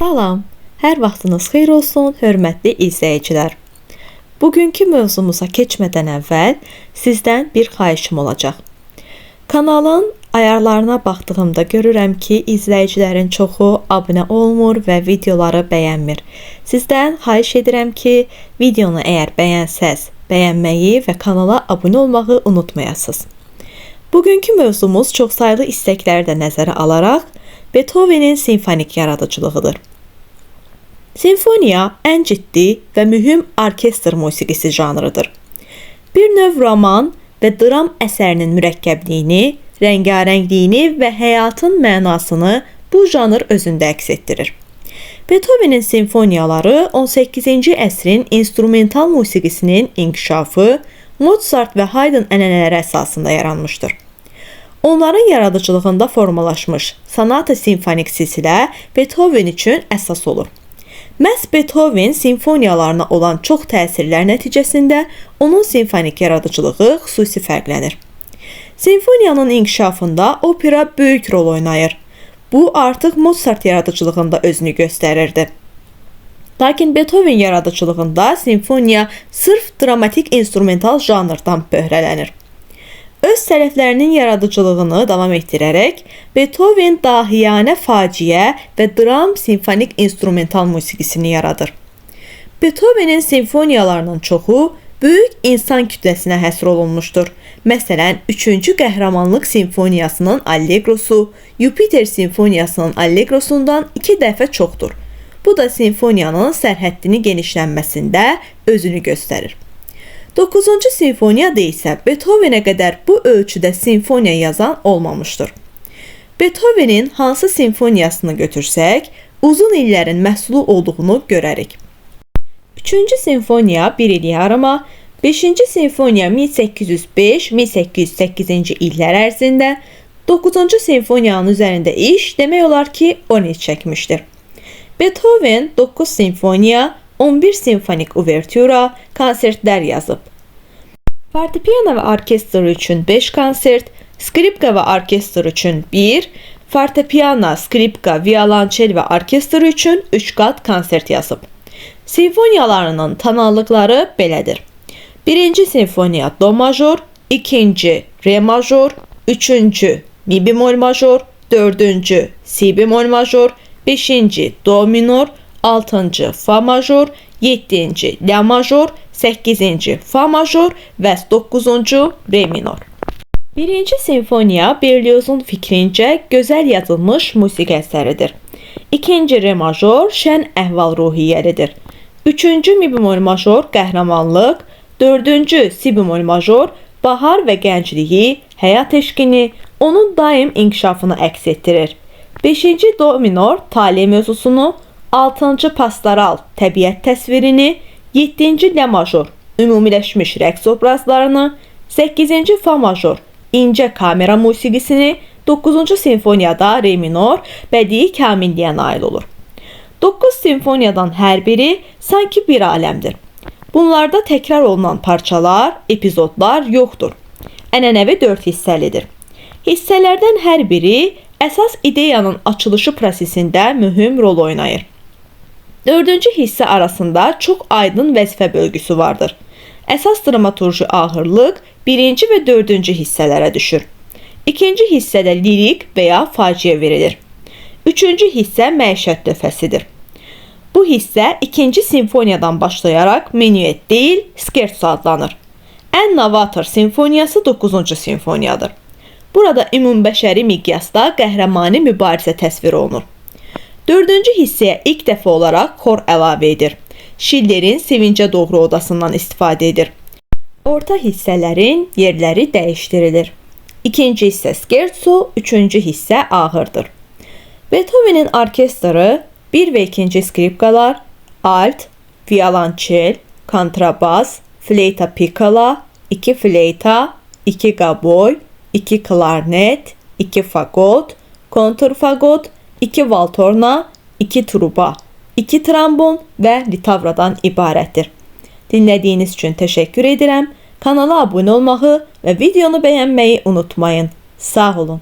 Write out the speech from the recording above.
Salam, hər vaxtınız xeyir olsun, hörmətli izləyicilər. Bugünkü mövzumuza keçmədən əvvəl sizdən bir xahişim olacaq. Kanalın ayarlarına baxdığımda görürəm ki, izləyicilərin çoxu abunə olmur və videoları bəyənmir. Sizdən xahiş edirəm ki, videonu əgər bəyənsəz, bəyənməyi və kanala abunə olmağı unutmayasınız. Bugünkü mövzumuz çoxsaylı istəkləri də nəzərə alaraq Beethoven'in simfonik yaradıcılığıdır. Simfoniya ən ciddi və mühüm orkestr musiqisi janrıdır. Bir növ roman və dram əsərinin mürəkkəbliyini, rəngarəngliyini və həyatın mənasını bu janr özündə əks etdirir. Beethoven'in simfoniyaları 18-ci əsrin instrumental musiqisinin inkişafı Mozart və Haydn ənənələri əsasında yaranmışdır. Onların yaradıcılığında formalaşmış sonata simfonik silsilə Beethoven üçün əsas olur. Məhz Beethoven simfoniyalarına olan çox təsirlər nəticəsində onun simfonik yaradıcılığı xüsusi fərqlənir. Simfoniyanın inkişafında opera böyük rol oynayır. Bu artıq Mozart yaradıcılığında özünü göstərirdi. Lakin Beethoven yaradıcılığında simfoniya sırf dramatik instrumental janrdan böhrələnir. Öz sələflərinin yaradıcılığını davam etdirərək Beethoven dahiyanə faciə və dram simfonik instrumental musiqisini yaradır. Beethoven'in simfoniyalarının çoxu böyük insan kütləsinə həsr olunmuşdur. Məsələn, 3-cü qəhrəmanlıq simfoniyasının allegrosu Jupiter simfoniyasının allegrosundan 2 dəfə çoxdur. Bu da simfoniyanın sərhəddini genişlənməsində özünü göstərir. 9-cu simfoniyada isə Beethoven'ə qədər bu ölçüdə simfoniya yazan olmamışdır. Beethoven'in hansı simfoniyasını götürsək, uzun illərin məhsulu olduğunu görərik. 3-cü simfoniya 1 il yarıma, 5-ci simfoniya 1805-1808-ci illər ərzində, 9-cu simfoniyanın üzərində iş demək olar ki 10 il çəkmişdir. Beethoven 9 simfoniya, 11 simfonik uvertüra, konsertlər yazıb. Fortepiano və orkestr üçün 5 konsert, skripka və orkestr üçün 1, fortepiano, skripka, violonçel və orkestr üçün 3 qat konsert yazıb. Simfoniyalarının tonallıqları belədir. 1-ci simfoniya do major, 2-ci re major, 3-cü mi bemol major, 4-cü si bemol major, 5-ci do minor, 6-cı fa major, 7-ci la major, 8-ci fa major və 9-cu re minor. 1-ci simfoniya Berliozun fikrincə gözəl yazılmış musiqi əsəridir. 2-ci re major şən əhval-ruhiyyəlidir. 3-cü mi bemol major qəhrəmanlıq, 4-cü si bemol major bahar və gəncliyi, həyat eşqini, onun daim inkişafını əks etdirir. 5-ci do minor tale mövzusunu, 6-cı pastoral təbiət təsvirini, 7-ci la major ümumiləşmiş rəqs obrazlarını, 8-ci fa major incə kamera musiqisini, 9-cu simfoniyada re minor bədii kamilliyə nail olur. 9 simfoniyadan hər biri sanki bir aləmdir. Bunlarda təkrar olunan parçalar, epizodlar yoxdur. Ənənəvi 4 hissəlidir. Hissələrdən hər biri əsas ideyanın açılışı prosesində mühüm rol oynayır. 4-cü hissə arasında çox aydın vəzifə bölgüsü vardır. Əsas dramaturji ağırlıq 1-ci və 4-cü hissələrə düşür. 2-ci hissədə lirik və ya faciə verilir. 3-cü hissə məişət lövhəsidir. Bu hissə 2-ci simfoniyadan başlayaraq menuet deyil, scherzo adlanır. Ən novator simfoniyası 9-cu simfoniyadır. Burada ümumbəşəri miqyasda qəhrəmani mübarizə təsvir olunur. 4-cü hissəyə ilk dəfə olaraq xor əlavə edir. Schiller'in Sevincə Doğru odasından istifadə edir. Orta hissələrin yerləri dəyişdirilir. 2-ci hissə scherzo, 3-cü hissə ağırdır. Beethoven'in orkestri 1 və 2-ci skripkalar, alt, violonçel, kontrabas, fleyta piccolo, 2 fleyta, 2 gaboy, 2 klarnet, 2 fagot, kontrfagot, 2 valtorna, 2 truba, 2 trombon və litavradan ibarətdir. Dinlədiyiniz üçün təşəkkür edirəm. Kanala abunə olmağı və videonu bəyənməyi unutmayın. Sağ olun.